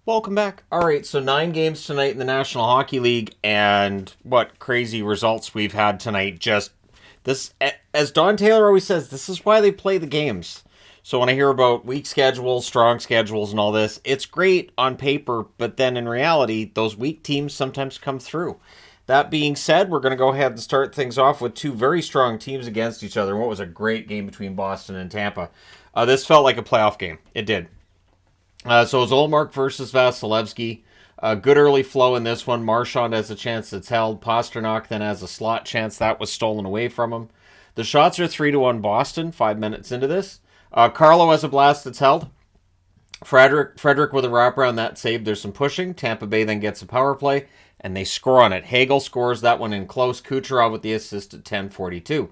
Welcome back. All right, so 9 games tonight in the National Hockey League, and what crazy results we've had tonight. Just this, as Don Taylor always says, this is why they play the games. So when I hear about weak schedules, strong schedules, and all this, it's great on paper, but then in reality, those weak teams sometimes come through. That being said, we're going to go ahead and start things off with 2 very strong teams against each other. What was a great game between Boston and Tampa. This felt like a playoff game. It did. So it was Ullmark versus Vasilevsky. Good early flow in this one. Marchand has a chance that's held. Pastrnak then has a slot chance. That was stolen away from him. The shots are 3-1 Boston, 5 minutes into this. Carlo has a blast that's held. Frederick with a wraparound that saved. There's some pushing. Tampa Bay then gets a power play, and they score on it. Hagel scores that one in close. Kucherov with the assist at 10:42.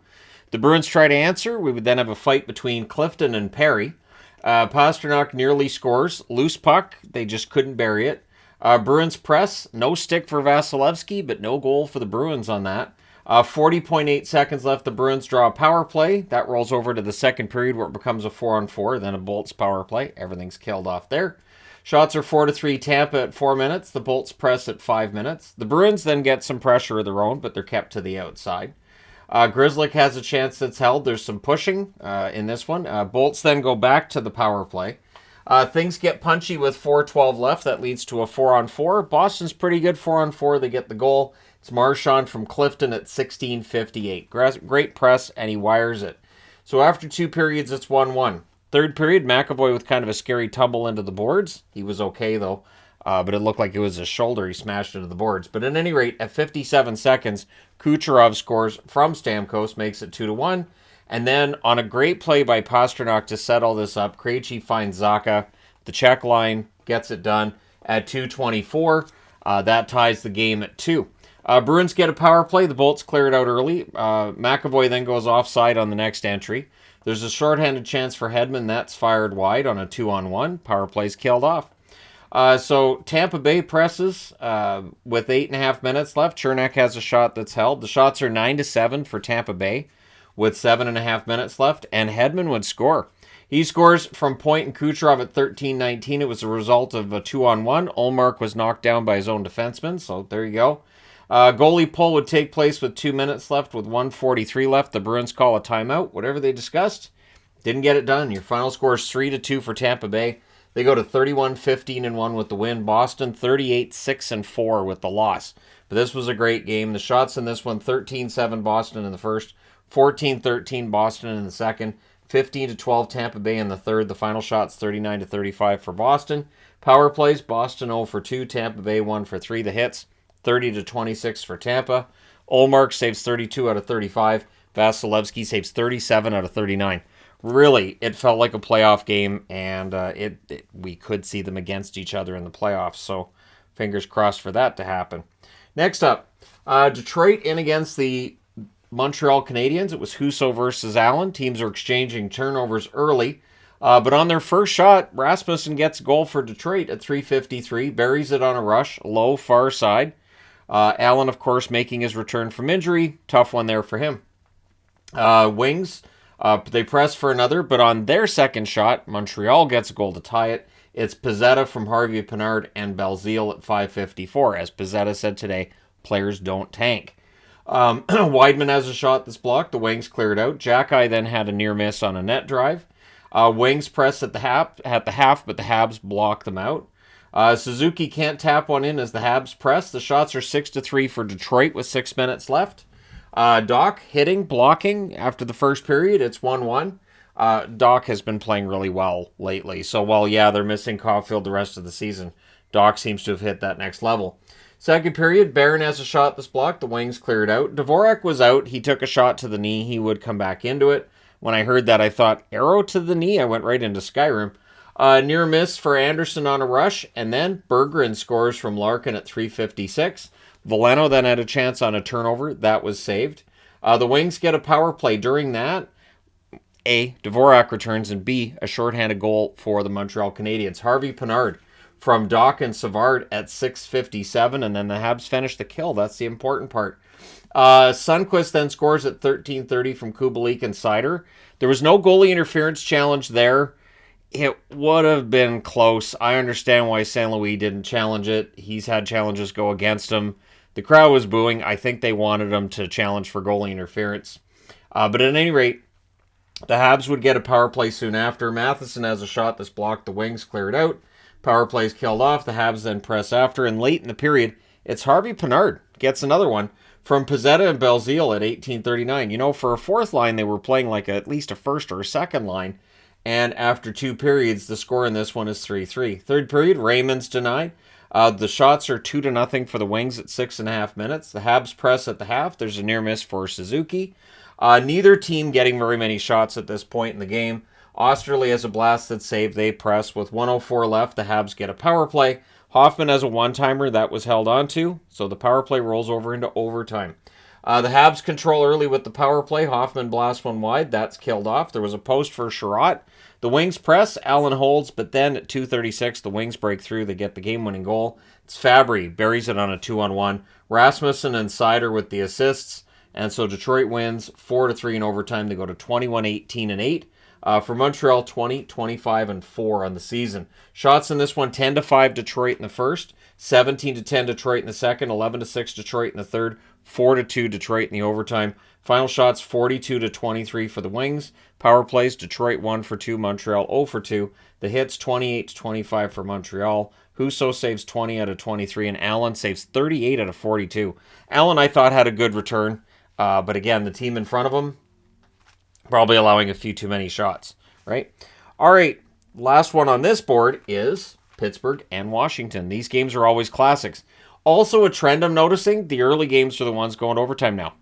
The Bruins try to answer. We would then have a fight between Clifton and Perry. Pastrnak nearly scores. Loose puck. They just couldn't bury it. Bruins press. No stick for Vasilevsky, but no goal for the Bruins on that. 40.8 seconds left. The Bruins draw a power play. That rolls over to the second period where it becomes a 4-on-4, then a Bolts power play. Everything's killed off there. Shots are 4-3 Tampa at 4 minutes. The Bolts press at 5 minutes. The Bruins then get some pressure of their own, but they're kept to the outside. Grzelcyk has a chance that's held. There's some pushing in this one. Bolts then go back to the power play. Things get punchy with 4:12 left. That leads to a 4-on-4. Boston's pretty good 4-on-4. They get the goal. It's Marchand from Clifton at 16:58. Great press, and he wires it. So after 2 periods, it's 1-1. Third period, McAvoy with kind of a scary tumble into the boards. He was okay, though. But it looked like it was his shoulder. He smashed into the boards. But at any rate, at 57 seconds, Kucherov scores from Stamkos, makes it 2-1. And then on a great play by Pastrnak to set all this up, Krejci finds Zacha. The check line gets it done at 2:24. That ties the game at 2. Bruins get a power play. The Bolts clear it out early. McAvoy then goes offside on the next entry. There's a shorthanded chance for Hedman. That's fired wide on a 2-on-1. Power play's killed off. So Tampa Bay presses with 8.5 minutes left. Chernak has a shot that's held. The shots are 9-7 for Tampa Bay with 7.5 minutes left, and Hedman would score. He scores from point and Kucherov at 13:19. It was a result of a 2-on-1. Ullmark was knocked down by his own defenseman, so there you go. Goalie pull would take place with 2 minutes left with 1:43 left. The Bruins call a timeout. Whatever they discussed, didn't get it done. Your final score is 3-2 for Tampa Bay. They go to 31-15-1 with the win. Boston 38-6-4 with the loss. But this was a great game. The shots in this one, 13-7 Boston in the first, 14-13 Boston in the second, 15-12 Tampa Bay in the third. The final shots 39-35 for Boston. Power plays, Boston 0 for 2, Tampa Bay 1 for 3. The hits 30-26 for Tampa. Ullmark saves 32 out of 35. Vasilevsky saves 37 out of 39. Really, it felt like a playoff game, and we could see them against each other in the playoffs, so fingers crossed for that to happen. Next up, Detroit in against the Montreal Canadiens. It was Husso versus Allen. Teams are exchanging turnovers early, but on their first shot, Rasmussen gets a goal for Detroit at 3:53, buries it on a rush, low, far side. Allen, of course, making his return from injury. Tough one there for him. Wings. They press for another, but on their second shot, Montreal gets a goal to tie it. It's Pizzetta from Harvey Pinard and Belzile at 5:54. As Pizzetta said today, players don't tank. Weidman has a shot that's blocked. The Wings clear it out. Jacky then had a near miss on a net drive. Wings press at the half, but the Habs block them out. Suzuki can't tap one in as the Habs press. The shots are 6-3 for Detroit with 6 minutes left. Doc hitting, blocking after the first period. It's 1-1. Doc has been playing really well lately. So while, yeah, they're missing Caulfield the rest of the season, Doc seems to have hit that next level. Second period, Barron has a shot that's blocked. The Wings clear it out. Dvorak was out. He took a shot to the knee. He would come back into it. When I heard that, I thought, arrow to the knee? I went right into Skyrim. Near miss for Anderson on a rush. And then Berggren scores from Larkin at 3:56. Veleno then had a chance on a turnover. That was saved. The Wings get a power play. During that, A, Dvorak returns, and B, a shorthanded goal for the Montreal Canadiens. Harvey Pinard from Doc and Savard at 6:57, and then the Habs finish the kill. That's the important part. Sundqvist then scores at 13:30 from Kubalik and Sider. There was no goalie interference challenge there. It would have been close. I understand why St. Louis didn't challenge it. He's had challenges go against him. The crowd was booing. I think they wanted him to challenge for goalie interference. But at any rate, the Habs would get a power play soon after. Matheson has a shot that's blocked. The wings cleared out. Power play's killed off. The Habs then press after. And late in the period, it's Harvey Pinard gets another one from Pizzetta and Belzile at 18:39. You know, for a fourth line, they were playing like at least a first or a second line. And after 2 periods, the score in this one is 3-3. Third period, Raymond's denied. The shots are 2-0 for the Wings at 6.5 minutes. The Habs press at the half. There's a near miss for Suzuki. Neither team getting very many shots at this point in the game. Osterley has a blasted save. They press with 1:04 left. The Habs get a power play. Hoffman has a one-timer that was held onto, so the power play rolls over into overtime. The Habs control early with the power play. Hoffman blasts one wide. That's killed off. There was a post for Sherratt. The Wings press. Allen holds, but then at 2:36, the Wings break through. They get the game-winning goal. It's Fabry. Buries it on a 2-on-1. Rasmussen and Sider with the assists. And so Detroit wins 4-3 in overtime. They go to 21-18-8. For Montreal, 20-25-4 on the season. Shots in this one, 10-5 Detroit in the first, 17-10 Detroit in the second, 11-6 Detroit in the third, 4-2 Detroit in the overtime. Final shots, 42-23 for the Wings. Power plays, Detroit 1-for-2, Montreal 0-for-2. The hits, 28-25 for Montreal. Husso saves 20 out of 23, and Allen saves 38 out of 42. Allen, I thought, had a good return, but again, the team in front of him, probably allowing a few too many shots, right? All right, last one on this board is Pittsburgh and Washington. These games are always classics. Also a trend I'm noticing, the early games are the ones going overtime now.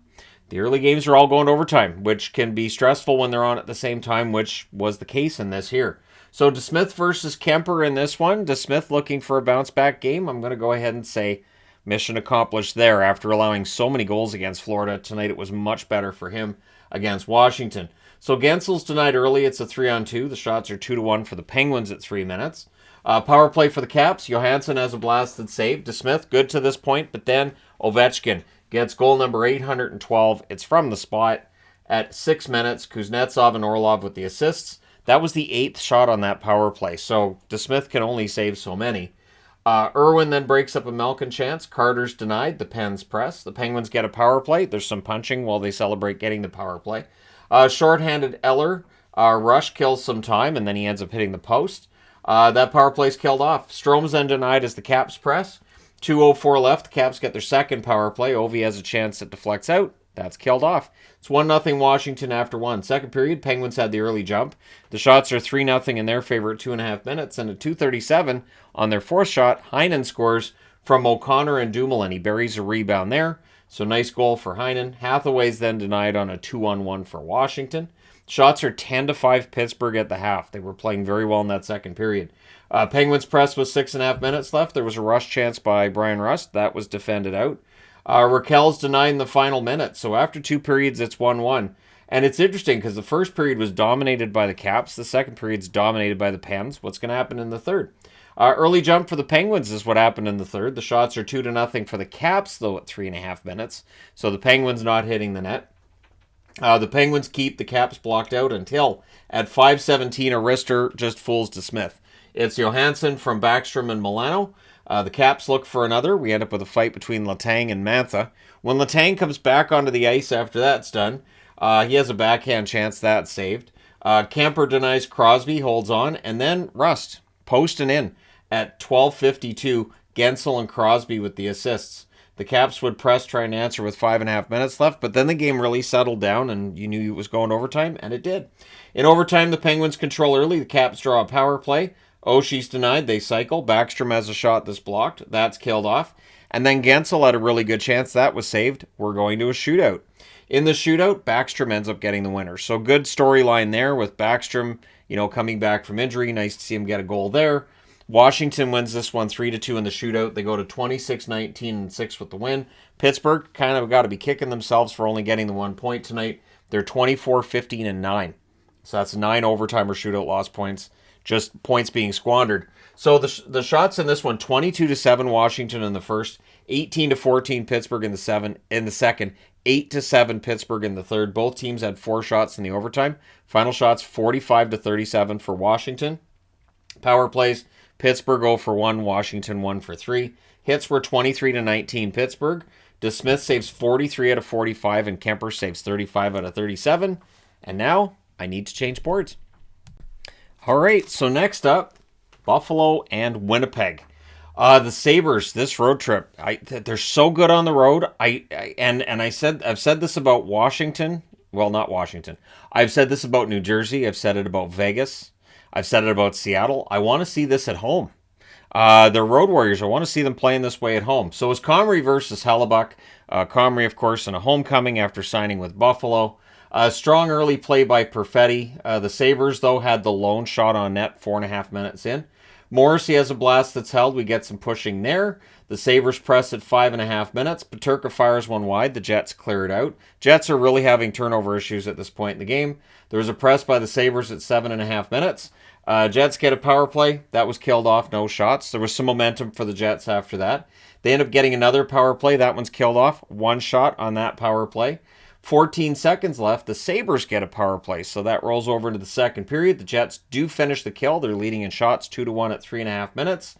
The early games are all going overtime, which can be stressful when they're on at the same time, which was the case in this here. So DeSmith versus Kemper in this one. DeSmith looking for a bounce-back game. I'm going to go ahead and say mission accomplished there. After allowing so many goals against Florida, tonight it was much better for him against Washington. So Gensel's denied early. It's a 3-on-2. The shots are 2-1 for the Penguins at 3 minutes. Power play for the Caps. Johansson has a blasted save. DeSmith, good to this point, but then Ovechkin gets goal number 812. It's from the spot at 6 minutes. Kuznetsov and Orlov with the assists. That was the 8th shot on that power play, so DeSmith can only save so many. Irwin then breaks up a Malkin chance. Carter's denied. The Pens press. The Penguins get a power play. There's some punching while they celebrate getting the power play. Short-handed Eller. Rush kills some time, and then he ends up hitting the post. That power play's killed off. Strome's then denied as the Caps press. 2:04 left. The Caps get their second power play. Ovi has a chance that deflects out. That's killed off. It's 1-0 Washington after 1. Second period, Penguins had the early jump. The shots are 3-0 in their favor at 2.5 minutes. And at 2:37, on their fourth shot, Heinen scores from O'Connor and Dumoulin. He buries a rebound there. So nice goal for Heinen. Hathaway's then denied on a 2-on-1 for Washington. Shots are 10-5 Pittsburgh at the half. They were playing very well in that second period. Penguins press with 6.5 minutes left. There was a rush chance by Brian Rust. That was defended out. Raquel's denied in the final minute. So after 2 periods, it's 1-1. And it's interesting because the first period was dominated by the Caps. The second period's dominated by the Pens. What's going to happen in the third? Early jump for the Penguins is what happened in the third. The shots are 2-0 for the Caps, though, at 3.5 minutes. So the Penguins not hitting the net. The Penguins keep the Caps blocked out until at 5:17, a wrister just fools DeSmith. It's Johansson from Backstrom and Milano. The Caps look for another. We end up with a fight between Letang and Mantha. When Letang comes back onto the ice after that's done, he has a backhand chance. That's saved. Kemper denies Crosby, holds on, and then Rust, posting in at 12:52, Gensel and Crosby with the assists. The Caps would press, try and answer with 5.5 minutes left, but then the game really settled down and you knew it was going overtime, and it did. In overtime, the Penguins control early. The Caps draw a power play. Oshie's denied. They cycle. Backstrom has a shot that's blocked. That's killed off. And then Gensel had a really good chance. That was saved. We're going to a shootout. In the shootout, Backstrom ends up getting the winner. So good storyline there with Backstrom, coming back from injury. Nice to see him get a goal there. Washington wins this one 3-2 in the shootout. They go to 26-19-6 with the win. Pittsburgh kind of got to be kicking themselves for only getting the 1 point tonight. They're 24-15-9. So that's 9 overtime or shootout loss points. Just points being squandered. So the shots in this one, 22-7 Washington in the first, 18-14 Pittsburgh in the second, 8-7 Pittsburgh in the third. Both teams had 4 shots in the overtime. Final shots 45-37 for Washington. Power plays, Pittsburgh 0 for 1, Washington 1 for 3. Hits were 23-19 Pittsburgh. DeSmith saves 43 out of 45, and Kemper saves 35 out of 37. And now, I need to change boards. All right, so next up, Buffalo and Winnipeg. The Sabres, this road trip, they're so good on the road. I've said this about Washington. Well, not Washington. I've said this about New Jersey. I've said it about Vegas. I've said it about Seattle. I want to see this at home. They're road warriors. I want to see them playing this way at home. So it's Comrie versus Hellebuck. Comrie, of course, in a homecoming after signing with Buffalo. Strong early play by Perfetti. The Sabres, though, had the lone shot on net 4.5 minutes in. Morrissey has a blast that's held. We get some pushing there. The Sabres press at 5.5 minutes. Peterka fires one wide. The Jets clear it out. Jets are really having turnover issues at this point in the game. There was a press by the Sabres at 7.5 minutes. Jets get a power play. That was killed off. No shots. There was some momentum for the Jets after that. They end up getting another power play. That one's killed off. One shot on that power play. 14 seconds left. The Sabres get a power play, so that rolls over into the second period. The Jets do finish the kill. They're leading in shots 2-1 at 3.5 minutes.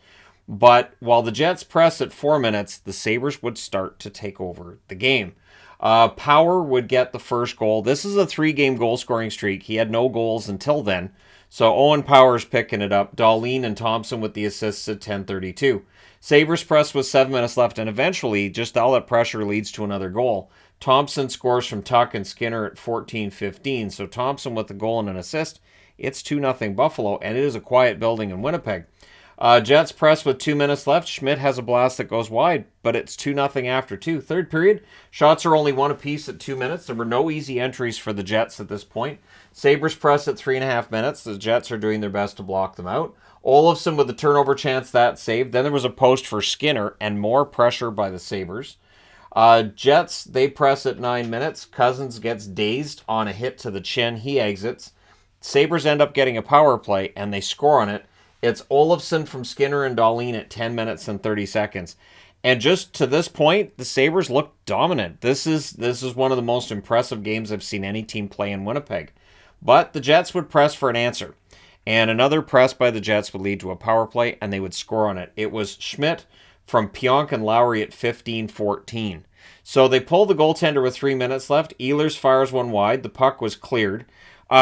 But while the Jets press at 4 minutes, the Sabres would start to take over the game. Power would get the first goal. This is a 3-game goal-scoring streak. He had no goals until then. So Owen Power's picking it up. Dahlin and Thompson with the assists at 10:32. Sabres press with 7 minutes left, and eventually, just all that pressure leads to another goal. Thompson scores from Tuck and Skinner at 14:15. So Thompson with the goal and an assist. It's 2-0 Buffalo, and it is a quiet building in Winnipeg. Jets press with 2 minutes left. Schmidt has a blast that goes wide, but it's 2-0 after 2. Third period, shots are only one apiece at 2 minutes. There were no easy entries for the Jets at this point. Sabres press at 3.5 minutes. The Jets are doing their best to block them out. Olofsson with the turnover chance, that saved. Then there was a post for Skinner and more pressure by the Sabres. Jets, they press at 9 minutes. Cousins gets dazed on a hit to the chin. He exits. Sabres end up getting a power play, and they score on it. It's Olofsson from Skinner and Dahlin at 10 minutes and 30 seconds. And just to this point, the Sabres look dominant. This is one of the most impressive games I've seen any team play in Winnipeg. But the Jets would press for an answer. And another press by the Jets would lead to a power play, and they would score on it. It was Schmidt from Pionk and Lowry at 15:14. So they pull the goaltender with 3 minutes left. Ehlers fires one wide. The puck was cleared.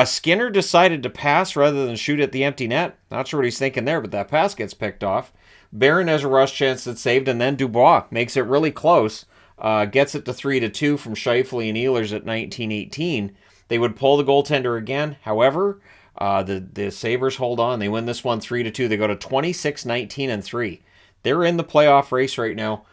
Skinner decided to pass rather than shoot at the empty net. Not sure what he's thinking there, but that pass gets picked off. Barron has a rush chance that's saved, and then Dubois makes it really close. Gets it to 3-2 from Scheifele and Ehlers at 19:18. They would pull the goaltender again. However, the Sabres hold on. They win this one 3-2. They go to 26-19-3. They're in the playoff race right now.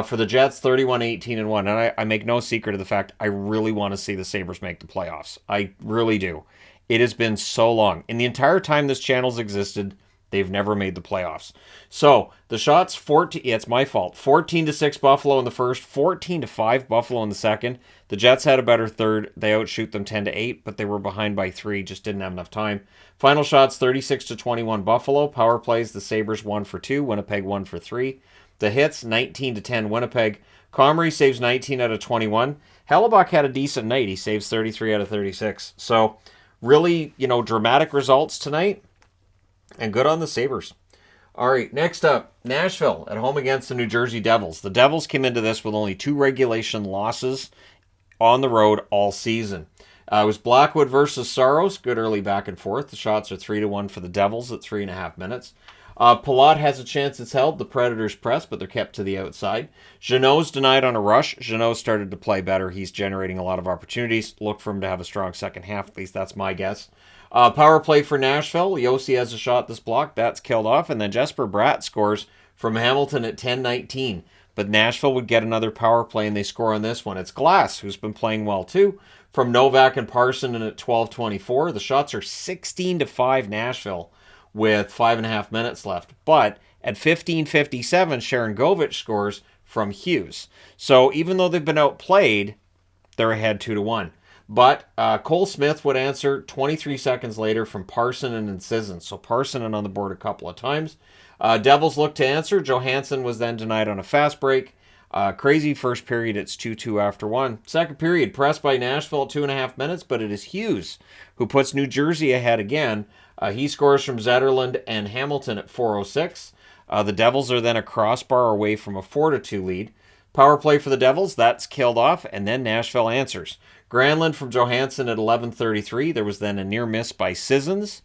For the Jets, 31-18-1. And I make no secret of the fact I really want to see the Sabres make the playoffs. I really do. It has been so long. In the entire time this channel's existed, they've never made the playoffs. So, the shots, 14, it's my fault. 14-6 Buffalo in the first, 14-5 Buffalo in the second. The Jets had a better third. They outshoot them 10-8, but they were behind by 3, just didn't have enough time. Final shots, 36-21 Buffalo. Power plays, the Sabres 1 for 2, Winnipeg 1 for 3. The hits, 19-10 Winnipeg. Comrie saves 19 out of 21. Hellebuck had a decent night. He saves 33 out of 36. So, really, dramatic results tonight. And good on the Sabres. All right, next up, Nashville at home against the New Jersey Devils. The Devils came into this with only 2 regulation losses on the road all season. It was Blackwood versus Saros. Good early back and forth. The shots are 3-1 for the Devils at 3.5 minutes. Palat has a chance it's held. The Predators press, but they're kept to the outside. Jeannot's denied on a rush. Jeannot started to play better. He's generating a lot of opportunities. Look for him to have a strong second half. At least that's my guess. Power play for Nashville. Yossi has a shot this block. That's killed off. And then Jesper Bratt scores from Hamilton at 10:19. But Nashville would get another power play, and they score on this one. It's Glass, who's been playing well too, from Novak and Parson at 12:24. The shots are 16-5 Nashville with 5.5 minutes left. But at 15:57, Sharon Govich scores from Hughes. So even though they've been outplayed, they're ahead 2-1. But Cole Smith would answer 23 seconds later from Parson and Incision. So Parson on the board a couple of times. Devils look to answer. Johansson was then denied on a fast break. Crazy first period. It's 2-2 after 1. Second period, pressed by Nashville at 2.5 minutes, but it is Hughes who puts New Jersey ahead again. He scores from Zetterlund and Hamilton at 4:06. The Devils are then a crossbar away from a 4-2 lead. Power play for the Devils, that's killed off, and then Nashville answers. Granlund from Johansson at 11:33. There was then a near miss by Sissons.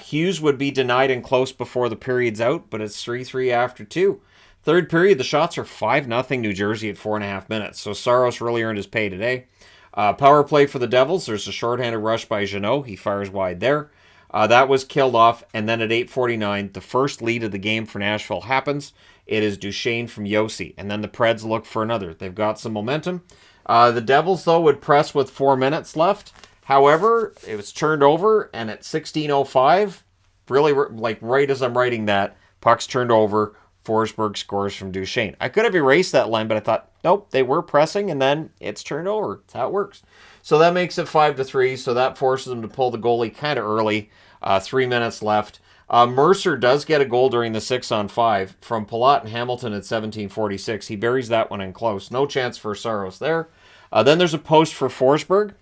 Hughes would be denied and close before the period's out, but it's 3-3 after 2. Third period, the shots are 5-0 New Jersey at 4.5 minutes, so Saros really earned his pay today. Power play for the Devils, there's a shorthanded rush by Jeannot. He fires wide there. That was killed off, and then at 8:49, the first lead of the game for Nashville happens. It is Duchesne from Yossi, and then the Preds look for another. They've got some momentum. The Devils, though, would press with 4 minutes left. However, it was turned over, and at 16:05, really, like right as I'm writing that, puck's turned over. Forsberg scores from Duchesne. I could have erased that line, but I thought, nope, they were pressing, and then it's turned over. That's how it works. So that makes it 5-3, so that forces them to pull the goalie kind of early. 3 minutes left. Mercer does get a goal during the 6-on-5 from Palat and Hamilton at 17:46. He buries that one in close. No chance for Saros there. Then there's a post for Forsberg.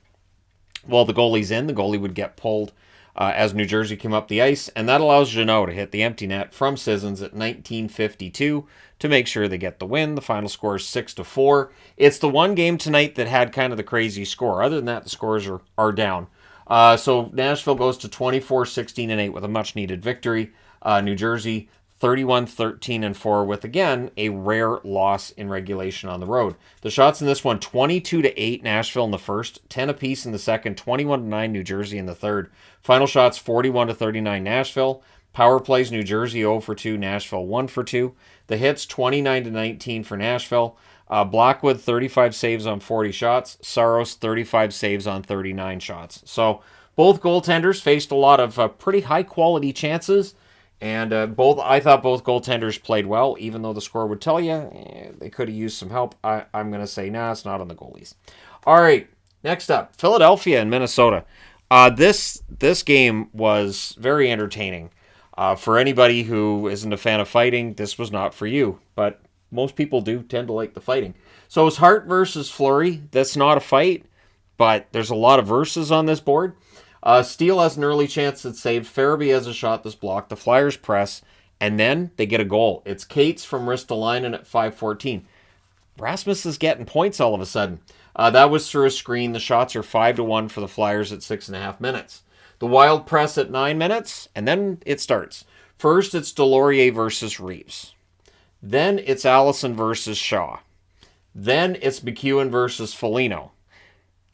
Well, the goalie's in. The goalie would get pulled as New Jersey came up the ice, and that allows Jeannot to hit the empty net from Sissons at 19:52 to make sure they get the win. The final score is 6-4. It's the one game tonight that had kind of the crazy score. Other than that, the scores are down. So Nashville goes to 24-16-8 with a much-needed victory. New Jersey 31-13-4 with, again, a rare loss in regulation on the road. The shots in this one, 22-8 Nashville in the first, 10 apiece in the second, 21-9 New Jersey in the third. Final shots, 41-39 Nashville. Power plays, New Jersey 0-2, Nashville 1-2. The hits, 29-19 for Nashville. Blackwood, 35 saves on 40 shots. Saros, 35 saves on 39 shots. So both goaltenders faced a lot of pretty high-quality chances. And I thought both goaltenders played well, even though the score would tell you they could have used some help. I'm going to say, nah, it's not on the goalies. All right, next up, Philadelphia and Minnesota. This game was very entertaining. For anybody who isn't a fan of fighting, this was not for you. But most people do tend to like the fighting. So it was Hart versus Fleury. That's not a fight, but there's a lot of verses on this board. Steele has an early chance that's saved. Farabee has a shot that's blocked. The Flyers press, and then they get a goal. It's Cates from Ristolainen at 5:14. Rasmus is getting points all of a sudden. That was through a screen. The shots are 5-1 for the Flyers at 6.5 minutes. The Wild press at 9 minutes, and then it starts. First, it's Delorier versus Reeves. Then it's Allison versus Shaw. Then it's McEwen versus Foligno.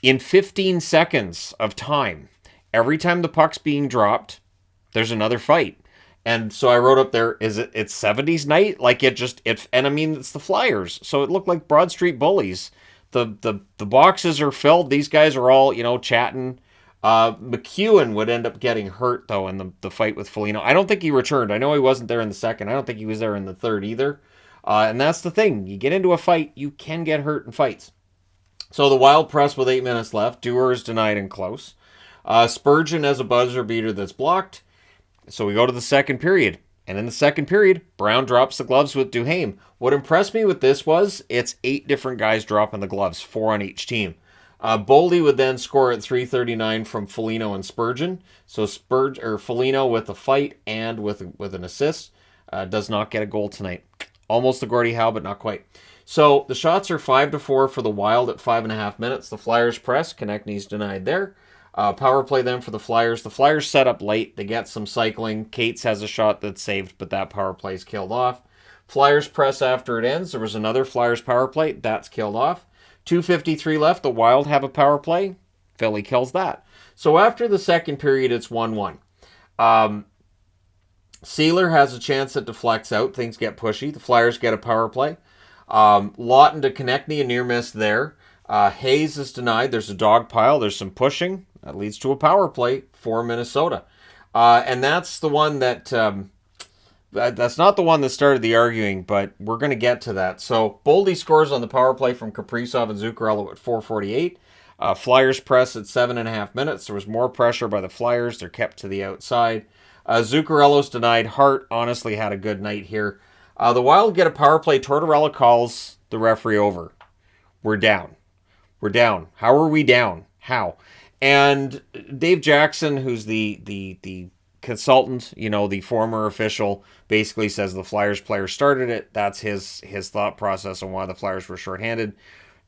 In 15 seconds of time, every time the puck's being dropped, there's another fight. And so I wrote up there, it's 70s night? Like and I mean, it's the Flyers. So it looked like Broad Street bullies. The boxes are filled. These guys are all, chatting. McEwen would end up getting hurt, though, in the fight with Foligno. I don't think he returned. I know he wasn't there in the second. I don't think he was there in the third either. And that's the thing. You get into a fight, you can get hurt in fights. So the Wild press with 8 minutes left. Dewar is denied and close. Spurgeon has a buzzer beater that's blocked. So we go to the second period. And in the second period, Brown drops the gloves with Duhaime. What impressed me with this was it's 8 different guys dropping the gloves, 4 on each team. Boldy would then score at 3:39 from Foligno and Spurgeon. So Foligno with a fight and with an assist does not get a goal tonight. Almost a Gordie Howe, but not quite. So the shots are 5-4 for the Wild at 5.5 minutes. The Flyers press. Konechny's denied there. Power play then for the Flyers. The Flyers set up late. They get some cycling. Cates has a shot that's saved, but that power play is killed off. Flyers press after it ends. There was another Flyers power play. That's killed off. 2:53 left. The Wild have a power play. Philly kills that. So after the second period, it's 1-1. Sealer has a chance that deflects out. Things get pushy. The Flyers get a power play. Lawton to Konechny, a near miss there. Hayes is denied. There's a dog pile. There's some pushing. That leads to a power play for Minnesota. And that's the one that... that's not the one that started the arguing, but we're going to get to that. So Boldy scores on the power play from Kaprizov and Zuccarello at 4:48. Flyers press at 7.5 minutes. There was more pressure by the Flyers. They're kept to the outside. Zuccarello's denied. Hart honestly had a good night here. The Wild get a power play. Tortorella calls the referee over. We're down. We're down. How are we down? How? And Dave Jackson, who's the consultant, the former official, basically says the Flyers player started it. That's his thought process on why the Flyers were shorthanded.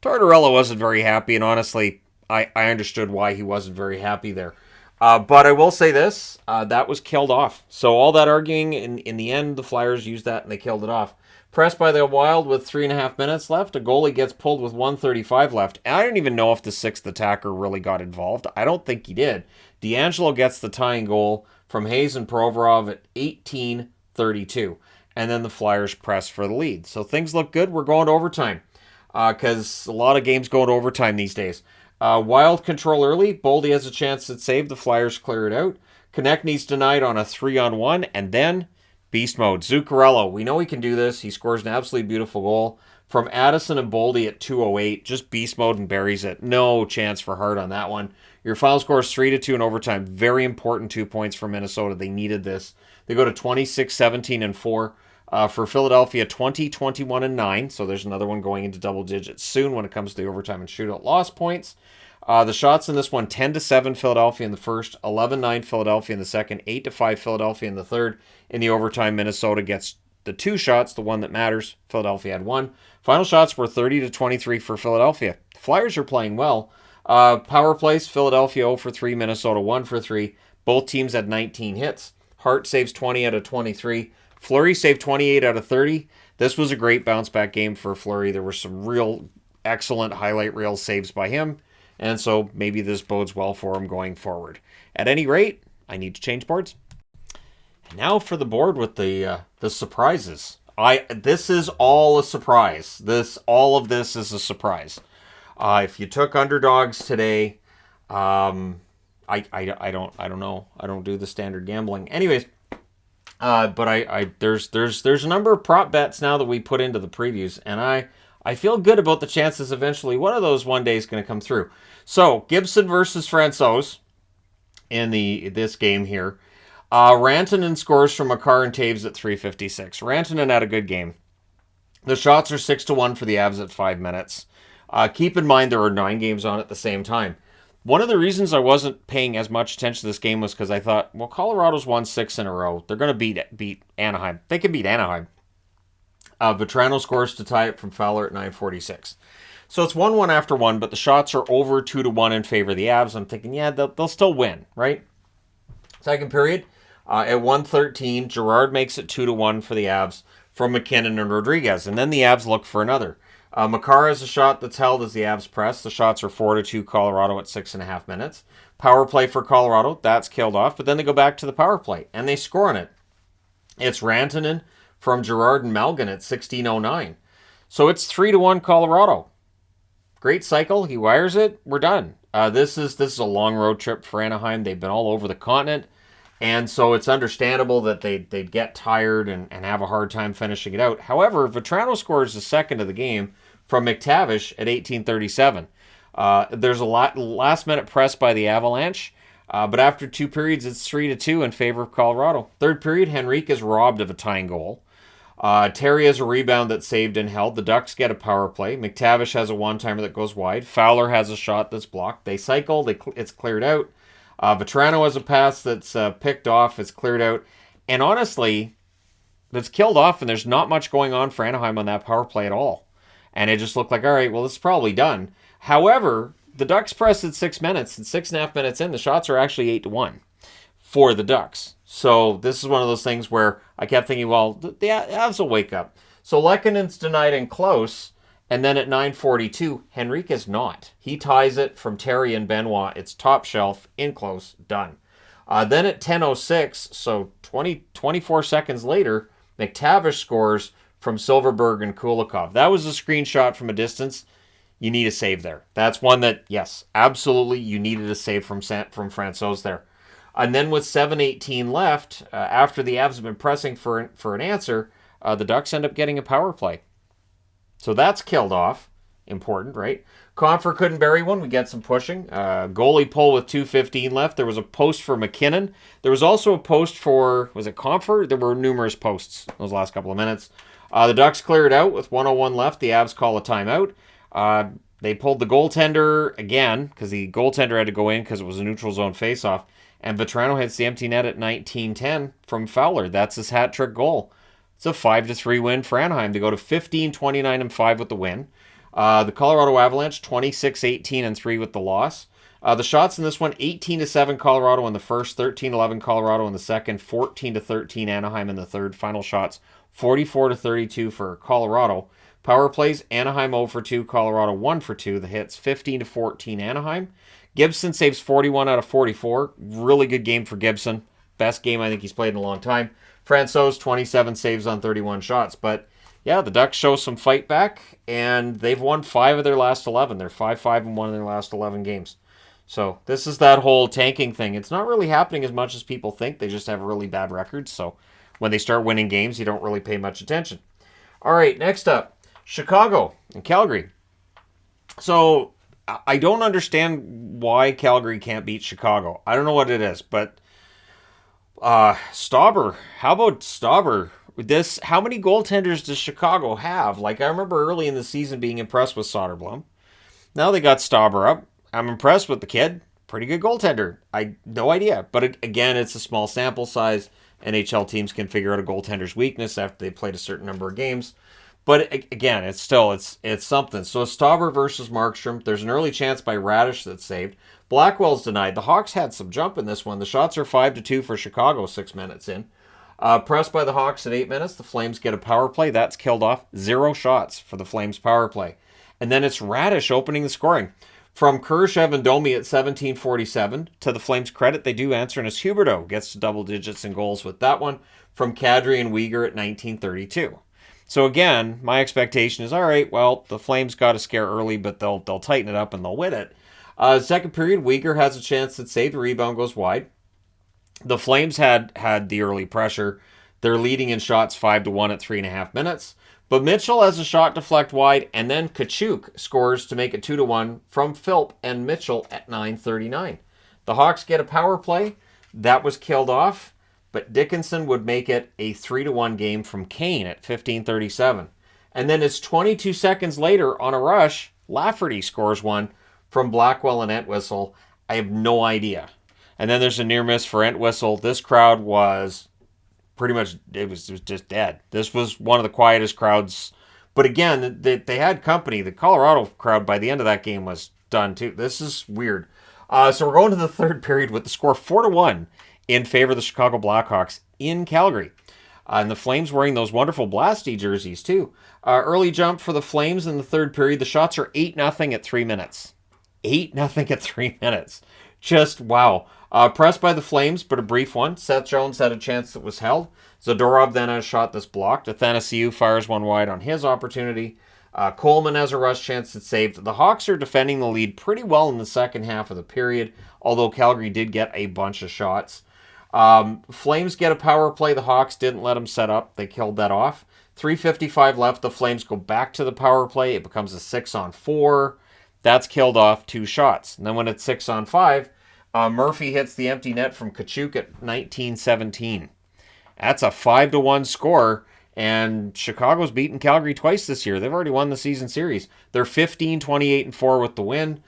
Tortorella wasn't very happy, and honestly, I understood why he wasn't very happy there. But I will say this, that was killed off. So all that arguing, in the end, the Flyers used that and they killed it off. Pressed by the Wild with 3.5 minutes left. A goalie gets pulled with 1:35 left. And I don't even know if the sixth attacker really got involved. I don't think he did. DeAngelo gets the tying goal from Hayes and Provorov at 18:32. And then the Flyers press for the lead. So things look good. We're going to overtime. Because a lot of games go to overtime these days. Wild control early. Boldy has a chance to save. The Flyers clear it out. Konechny's denied on a 3-on-1. And then beast mode. Zuccarello. We know he can do this. He scores an absolutely beautiful goal. From Addison and Boldy at 2:08. Just beast mode and buries it. No chance for Hart on that one. Your final score is 3-2 in overtime. Very important 2 points for Minnesota. They needed this. They go to 26, 17, and 4. For Philadelphia, 20, 21, and 9. So there's another one going into double digits soon when it comes to the overtime and shootout loss points. The shots in this one, 10-7 Philadelphia in the first, 11-9 Philadelphia in the second, 8-5 Philadelphia in the third. In the overtime, Minnesota gets the 2 shots, the one that matters. Philadelphia had 1. Final shots were 30-23 for Philadelphia. The Flyers are playing well. Power plays, Philadelphia 0 for 3, Minnesota 1 for 3. Both teams had 19 hits. Hart saves 20 out of 23. Fleury saved 28 out of 30. This was a great bounce-back game for Fleury. There were some real excellent highlight reel saves by him, and so maybe this bodes well for him going forward. At any rate, I need to change boards. And now for the board with the surprises. This is all a surprise. All of this is a surprise. If you took underdogs today, I don't know. I don't do the standard gambling. Anyways. But there's a number of prop bets now that we put into the previews, and I feel good about the chances eventually one of those one day is going to come through. So Gibson versus Francouz in this game here. Rantanen scores from Makar and Taves at 3:56. Rantanen had a good game. The shots are 6-1 for the Avs at 5 minutes. Keep in mind there are 9 games on at the same time. One of the reasons I wasn't paying as much attention to this game was because I thought, well, Colorado's won 6 in a row. They're going to beat Anaheim. They can beat Anaheim. Vetrano scores to tie it from Fowler at 9:46. So it's 1-1 after 1, but the shots are over 2-1 in favor of the Avs. I'm thinking, yeah, they'll still win, right? Second period, at 1:13, Girard makes it 2-1 for the Avs from McKinnon and Rodriguez. And then the Avs look for another. Makar has a shot that's held as the Avs press. The shots are 4-2 Colorado at 6.5 minutes. Power play for Colorado, that's killed off. But then they go back to the power play, and they score on it. It's Rantanen from Girard and Malgin at 16:09. So it's 3-1 Colorado. Great cycle. He wires it. We're done. This is a long road trip for Anaheim. They've been all over the continent. And so it's understandable that they'd get tired and have a hard time finishing it out. However, Vetrano scores the second of the game from McTavish at 18:37. There's a last-minute press by the Avalanche, but after 2 periods, it's 3-2 in favor of Colorado. Third period, Henrique is robbed of a tying goal. Terry has a rebound that's saved and held. The Ducks get a power play. McTavish has a one-timer that goes wide. Fowler has a shot that's blocked. They cycle. It's cleared out. Vetrano has a pass that's picked off. It's cleared out. And honestly, that's killed off, and there's not much going on for Anaheim on that power play at all. And it just looked like, all right, well, this is probably done. However, the Ducks press at 6 minutes, and 6.5 minutes in, the shots are actually 8-1 for the Ducks. So this is one of those things where I kept thinking, well, the Avs will wake up. So Lekkonen's denied in close, and then at 9:42, Henrique is not. He ties it from Terry and Benoit. It's top shelf, in close, done. Then at 10:06, so 24 seconds later, McTavish scores from Silverberg and Kulikov. That was a screenshot from a distance. You need a save there. That's one that, yes, absolutely, you needed a save from Francouz there. And then with 7:18 left, after the Avs have been pressing for an answer, the Ducks end up getting a power play. So that's killed off. Important, right? Confer couldn't bury one. We get some pushing. Goalie pull with 2:15 left. There was a post for McKinnon. There was also a post for, was it Confer? There were numerous posts those last couple of minutes. The Ducks clear it out with 1:01 left. The Avs call a timeout. They pulled the goaltender again because the goaltender had to go in because it was a neutral zone faceoff. And Vetrano hits the empty net at 19:10 from Fowler. That's his hat trick goal. It's a 5-3 win for Anaheim to go to 15-29-5 with the win. The Colorado Avalanche 26-18-3 with the loss. The shots in this one, 18-7 Colorado in the first, 13-11 Colorado in the second, 14-13 Anaheim in the third. Final shots, 44-32 for Colorado. Power plays, Anaheim 0 for 2, Colorado 1 for 2. The hits, 15-14 Anaheim. Gibson saves 41 out of 44. Really good game for Gibson. Best game I think he's played in a long time. Francouz, 27 saves on 31 shots. But yeah, the Ducks show some fight back, and they've won 5 of their last 11. They're 5-5-1 in their last 11 games. So this is that whole tanking thing. It's not really happening as much as people think. They just have really bad records. So when they start winning games, you don't really pay much attention. All right, next up, Chicago and Calgary. So I don't understand why Calgary can't beat Chicago. I don't know what it is, but Stauber. How about Stauber? How many goaltenders does Chicago have? Like, I remember early in the season being impressed with Soderblom. Now they got Stauber up. I'm impressed with the kid. Pretty good goaltender. No idea. But again, it's a small sample size. NHL teams can figure out a goaltender's weakness after they played a certain number of games. But again, it's something. So Stauber versus Markstrom. There's an early chance by Radish that's saved. Blackwell's denied. The Hawks had some jump in this one. The shots are 5-2 for Chicago 6 minutes in. Pressed by the Hawks at 8 minutes. The Flames get a power play. That's killed off. 0 shots for the Flames power play. And then it's Radish opening the scoring. From Kurashev and Domi at 17:47, to the Flames' credit, they do answer, and as Huberdeau gets to double digits in goals with that one. From Kadri and Weegar at 19:32. So again, my expectation is, all right, well, the Flames got a scare early, but they'll tighten it up and they'll win it. Second period, Weegar has a chance to save. The rebound goes wide. The Flames had the early pressure. They're leading in shots 5-1 at 3.5 minutes. But Mitchell has a shot deflect wide, and then Kachuk scores to make it 2-1 from Philp and Mitchell at 9:39. The Hawks get a power play. That was killed off, but Dickinson would make it a 3-1 game from Kane at 15:37. And then it's 22 seconds later on a rush, Lafferty scores one from Blackwell and Entwistle. I have no idea. And then there's a near miss for Entwistle. This crowd was pretty much, it was just dead. This was one of the quietest crowds. But again, they had company. The Colorado crowd by the end of that game was done too. This is weird. So we're going to the third period with the score 4-1 in favor of the Chicago Blackhawks in Calgary. And the Flames wearing those wonderful Blasty jerseys too. Early jump for the Flames in the third period. The shots are 8-0 at 3 minutes. 8-0 at 3 minutes. Just wow. Pressed by the Flames, but a brief one. Seth Jones had a chance that was held. Zadorov then has a shot that's blocked. Athanasiou fires one wide on his opportunity. Coleman has a rush chance that's saved. The Hawks are defending the lead pretty well in the second half of the period, although Calgary did get a bunch of shots. Flames get a power play. The Hawks didn't let them set up. They killed that off. 3:55 left. The Flames go back to the power play. It becomes a 6-on-4. That's killed off 2 shots. And then when it's 6-on-5, Murphy hits the empty net from Kachuk at 19:17. That's a 5-1 score, and Chicago's beaten Calgary twice this year. They've already won the season series. They're 15-28-4 with the win.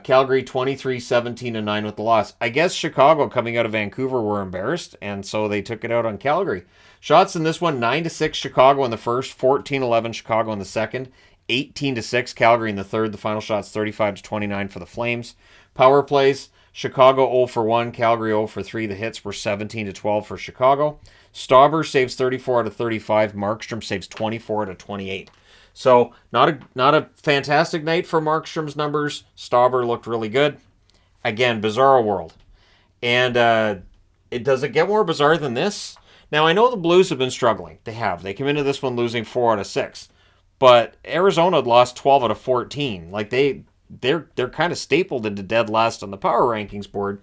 Calgary 23-17-9 with the loss. I guess Chicago coming out of Vancouver were embarrassed, and so they took it out on Calgary. Shots in this one, 9-6 Chicago in the first, 14-11 Chicago in the second, 18-6 Calgary in the third. The final shot's 35-29 for the Flames. Power plays, Chicago 0 for 1, Calgary 0 for 3. The hits were 17-12 for Chicago. Stauber saves 34 out of 35. Markstrom saves 24 out of 28. So not a fantastic night for Markstrom's numbers. Stauber looked really good. Again, bizarro world. And does it get more bizarre than this? Now, I know the Blues have been struggling. They have. They come into this one losing 4 out of 6. But Arizona had lost 12 out of 14. Like, they're kind of stapled into dead last on the power rankings board.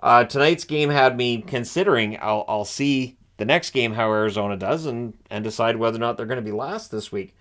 Tonight's game had me considering I'll see the next game how Arizona does and decide whether or not they're going to be last this week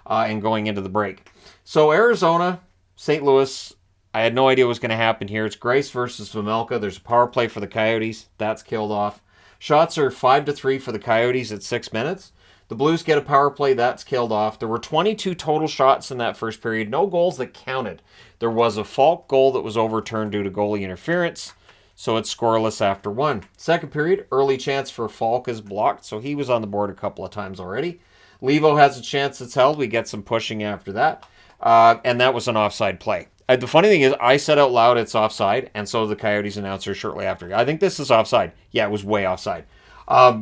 and going into the break. So Arizona, St. Louis, I had no idea what was going to happen here. It's Grace versus Vejmelka. There's a power play for the Coyotes. That's killed off. Shots are 5-3 for the Coyotes at 6 minutes. The Blues get a power play. That's killed off. There were 22 total shots in that first period. No goals that counted. There was a Falk goal that was overturned due to goalie interference. So it's scoreless after 1. Second period, early chance for Falk is blocked, so he was on the board a couple of times already. Levo has a chance that's held. We get some pushing after that. And that was an offside play. The funny thing is, I said out loud it's offside, and so the Coyotes announcer shortly after. I think this is offside. Yeah, it was way offside.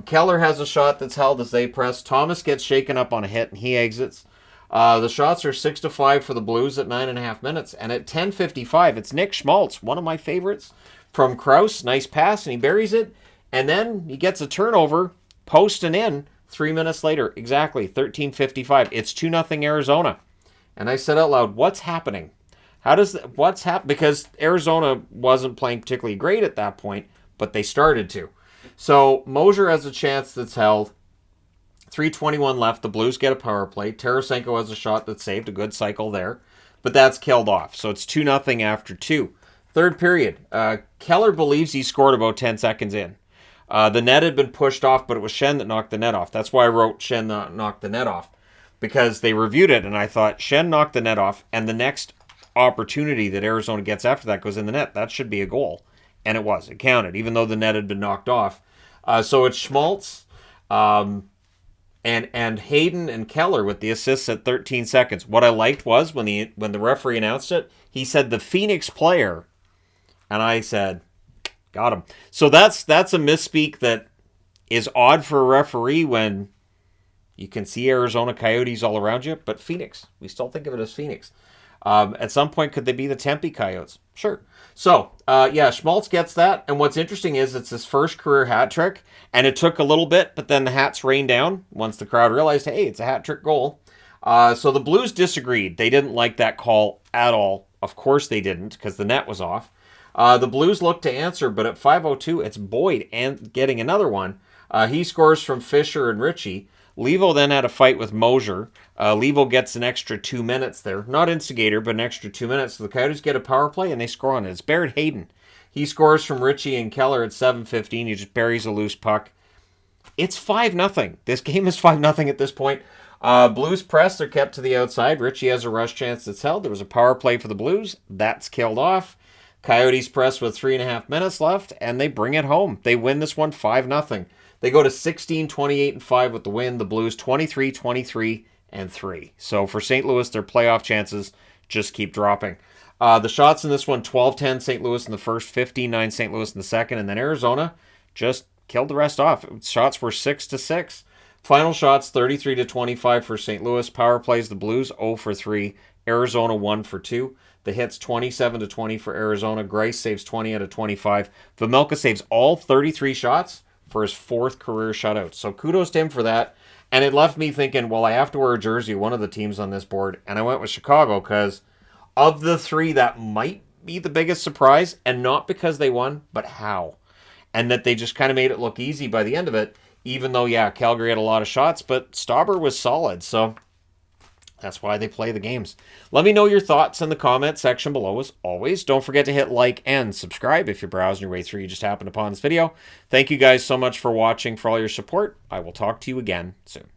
Keller has a shot that's held as they press. Thomas gets shaken up on a hit, and he exits. The shots are 6-5 for the Blues at 9.5 minutes. And at 10:55, it's Nick Schmaltz, one of my favorites, from Krause. Nice pass, and he buries it. And then he gets a turnover, post and in, 3 minutes later. Exactly, 13:55. It's 2-0 Arizona. And I said out loud, what's happening? What's happened? Because Arizona wasn't playing particularly great at that point, but they started to. So Mosier has a chance that's held. 3:21 left. The Blues get a power play. Tarasenko has a shot that's saved. A good cycle there. But that's killed off. So it's 2-0 after 2. Third period. Keller believes he scored about 10 seconds in. The net had been pushed off, but it was Schenn that knocked the net off. That's why I wrote Schenn knocked the net off. Because they reviewed it, and I thought Schenn knocked the net off, and the next opportunity that Arizona gets after that goes in the net. That should be a goal. And it was. It counted, even though the net had been knocked off. So it's Schmaltz and Hayden and Keller with the assists at 13 seconds. What I liked was when the referee announced it, he said the Phoenix player, and I said, got him. So that's a misspeak that is odd for a referee when you can see Arizona Coyotes all around you, but Phoenix. We still think of it as Phoenix. At some point, could they be the Tempe Coyotes? Sure. So, Schmaltz gets that. And what's interesting is it's his first career hat trick. And it took a little bit, but then the hats rained down once the crowd realized, hey, it's a hat trick goal. So the Blues disagreed. They didn't like that call at all. Of course they didn't, because the net was off. The Blues looked to answer, but at 5:02, it's Boyd and getting another one. He scores from Fisher and Ritchie. Levo then had a fight with Mosier. Levo gets an extra 2 minutes there. Not instigator, but an extra 2 minutes. So the Coyotes get a power play, and they score on it. It's Barrett Hayden. He scores from Ritchie and Keller at 7:15. He just buries a loose puck. It's 5-0. This game is 5-0 at this point. Blues press. They're kept to the outside. Ritchie has a rush chance that's held. There was a power play for the Blues. That's killed off. Coyotes press with 3.5 minutes left, and they bring it home. They win this one 5-0. They go to 16-28-5 with the win. The Blues 23-23-3. So for St. Louis, their playoff chances just keep dropping. The shots in this one, 12-10 St. Louis in the first, 15-9 St. Louis in the second, and then Arizona just killed the rest off. Shots were 6-6. Final shots, 33-25 for St. Louis. Power plays, the Blues 0 for 3. Arizona 1 for 2. The hits 27-20 for Arizona. Grice saves 20 out of 25. Vejmelka saves all 33 shots for his 4th career shutout. So kudos to him for that. And it left me thinking, well, I have to wear a jersey of one of the teams on this board. And I went with Chicago because of the 3, that might be the biggest surprise. And not because they won, but how. And that they just kind of made it look easy by the end of it. Even though, Calgary had a lot of shots, but Stauber was solid. So that's why they play the games. Let me know your thoughts in the comment section below as always. Don't forget to hit like and subscribe if you're browsing your way through. You just happened upon this video. Thank you guys so much for watching, for all your support. I will talk to you again soon.